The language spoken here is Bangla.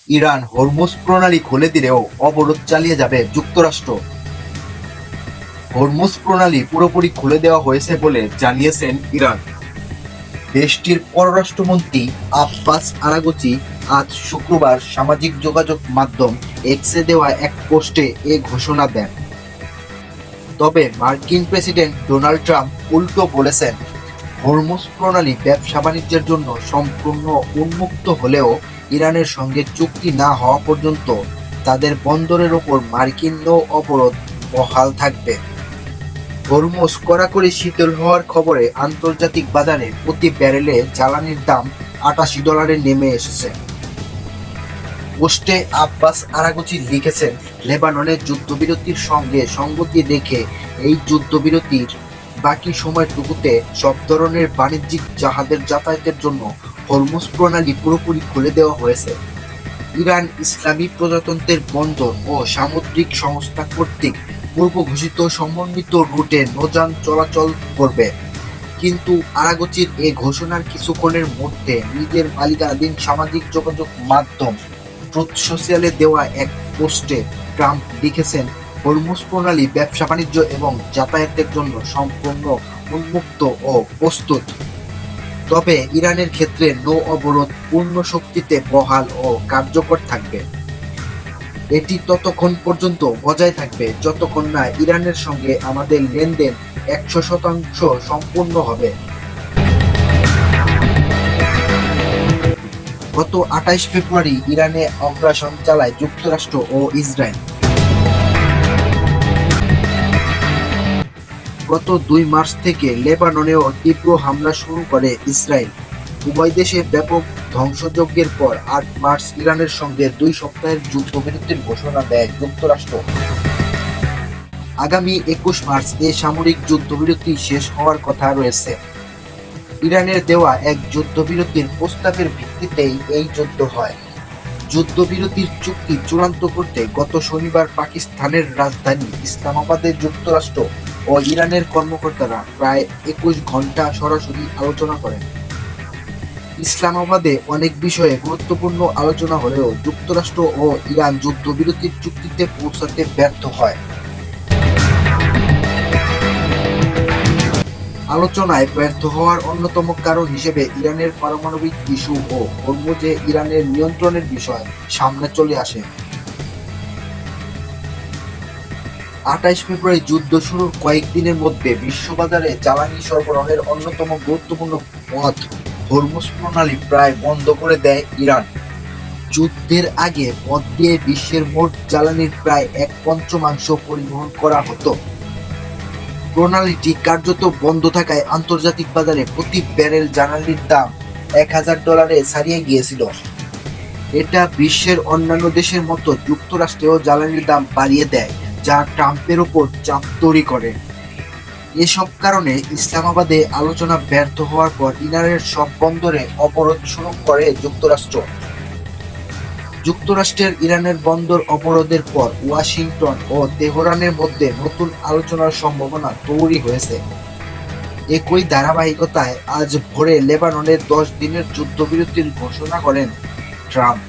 ইরান হরমুজ প্রণালী খুলে দিলেও অবরোধ চালিয়ে যাবে যুক্তরাষ্ট্র। হরমুজ প্রণালী পুরোপুরি খুলে দেওয়া হয়েছে বলে জানিয়েছেন ইরান। দেশটির পররাষ্ট্রমন্ত্রী আব্বাস আরাগচি আজ শুক্রবার সামাজিক যোগাযোগ মাধ্যম এক্সে দেওয়া এক পোস্টে এ ঘোষণা দেন। তবে মার্কিন প্রেসিডেন্ট ডোনাল্ড ট্রাম্প উল্টো বলেছেন, হরমুজ প্রণালী ব্যবসা বাণিজ্যের জন্য সম্পূর্ণ উন্মুক্ত হলেও ইরানের সঙ্গে চুক্তি না হওয়া পর্যন্ত তাদের বন্দরের ওপর মার্কিন নৌ অবরোধ বহাল থাকবে। হরমুজ কড়াকড়ি শীতল হওয়ার খবরে আন্তর্জাতিক বাজারে প্রতি ব্যারেলে জ্বালানির দাম $88 নেমে এসেছে। পোস্টে আব্বাস আরাগচি লিখেছেন, লেবাননের যুদ্ধবিরতির সঙ্গে সঙ্গতি রেখে এই যুদ্ধবিরতির বাকি সময়টুকুতে সব ধরনের বাণিজ্যিক জাহাজের যাতায়াতের জন্য হরমুজ প্রণালী পুরোপুরি খুলে দেওয়া হয়েছে। ইরান ইসলামী প্রজাতন্ত্রের বন্দর ও সামুদ্রিক সংস্থা কর্তৃক পূর্ব ঘোষিত সমন্বিত রুটে নৌযান চলাচল করবে। কিন্তু আরাগচির এ ঘোষণার কিছুক্ষণের মধ্যে নিজের মালিকানাধীন সামাজিক যোগাযোগ মাধ্যম ট্রুথ সোশ্যালে দেওয়া এক পোস্টে ট্রাম্প লিখেছেন, হরমুজ প্রণালী ব্যবসা বাণিজ্য এবং যাতায়াতের জন্য সম্পূর্ণ উন্মুক্ত ও প্রস্তুত। তবে ইরানের ক্ষেত্রে নৌ অবরোধ পূর্ণ শক্তিতে বহাল ও কার্যকর থাকবে। এটি ততক্ষণ পর্যন্ত বজায় থাকবে যতক্ষণ না ইরানের সঙ্গে আমাদের লেনদেন 100% সম্পূর্ণ হবে। গত 28 ফেব্রুয়ারি ইরানে আগ্রাসন চালায় যুক্তরাষ্ট্র ও ইসরায়েল। গত 2 মার্চ থেকে লেবাননেও তীব্র হামলা শুরু করে ইসরায়েল। উভয় দেশে ব্যাপক ধ্বংসযজ্ঞের পর 8 মার্চ ইরানের সঙ্গে 2 সপ্তাহের যুদ্ধবিরতির ঘোষণা দেয় যুক্তরাষ্ট্র। আগামী 21 মার্চ এ সামরিক যুদ্ধবিরতি শেষ হওয়ার কথা রয়েছে। ইরানের দেওয়া এক যুদ্ধবিরতির প্রস্তাবের ভিত্তিতেই এই যুদ্ধ হয়। যুদ্ধবিরতির চুক্তি চূড়ান্ত করতে গত শনিবার পাকিস্তানের রাজধানী ইসলামাবাদে যুক্তরাষ্ট্র ও ইরানের কর্মকর্তারা প্রায় 21 ঘন্টা সরাসরি আলোচনা করেন। ইসলামাবাদে অনেক বিষয়ে গুরুত্বপূর্ণ আলোচনা হলেও যুক্তরাষ্ট্র ও ইরান যুদ্ধবিরতির চুক্তিতে পৌঁছাতে ব্যর্থ হয়। আলোচনায় ব্যর্থ হওয়ার অন্যতম কারণ হিসেবে ইরানের পারমাণবিক ইস্যু ও হরমুজে ইরানের নিয়ন্ত্রণের বিষয় সামনে চলে আসে। 28 ফেব্রুয়ারি যুদ্ধ শুরুর কয়েকদিনের মধ্যে বিশ্ববাজারে জ্বালানি সরবরাহের অন্যতম গুরুত্বপূর্ণ পথ হরমুজ প্রণালী প্রায় বন্ধ করে দেয় ইরান। যুদ্ধের আগে পথ দিয়ে বিশ্বের মোট জ্বালানির প্রায় 1/5 পরিবহন করা হতো। প্রণালীটি কার্যত বন্ধ থাকায় আন্তর্জাতিক বাজারে প্রতি ব্যারেল জ্বালানির দাম $1000 ছাড়িয়ে গিয়েছিল। এটা বিশ্বের অন্যান্য দেশের মতো যুক্তরাষ্ট্রেও জ্বালানির দাম বাড়িয়ে দেয়, যা ট্রাম্পের ওপর চাপ তৈরি করে। এসব কারণে ইসলামাবাদে আলোচনা ব্যর্থ হওয়ার পর ইরানের সব বন্দরে অবরোধ শুরু করে যুক্তরাষ্ট্র। যুক্তরাষ্ট্রের ইরানের বন্দর অবরোধের পর ওয়াশিংটন ও তেহরানের মধ্যে নতুন আলোচনার সম্ভাবনা তৈরি হয়েছে। একই ধারাবাহিকতায় আজ ভোরে লেবাননে 10 দিনের যুদ্ধবিরতির ঘোষণা করেন ট্রাম্প।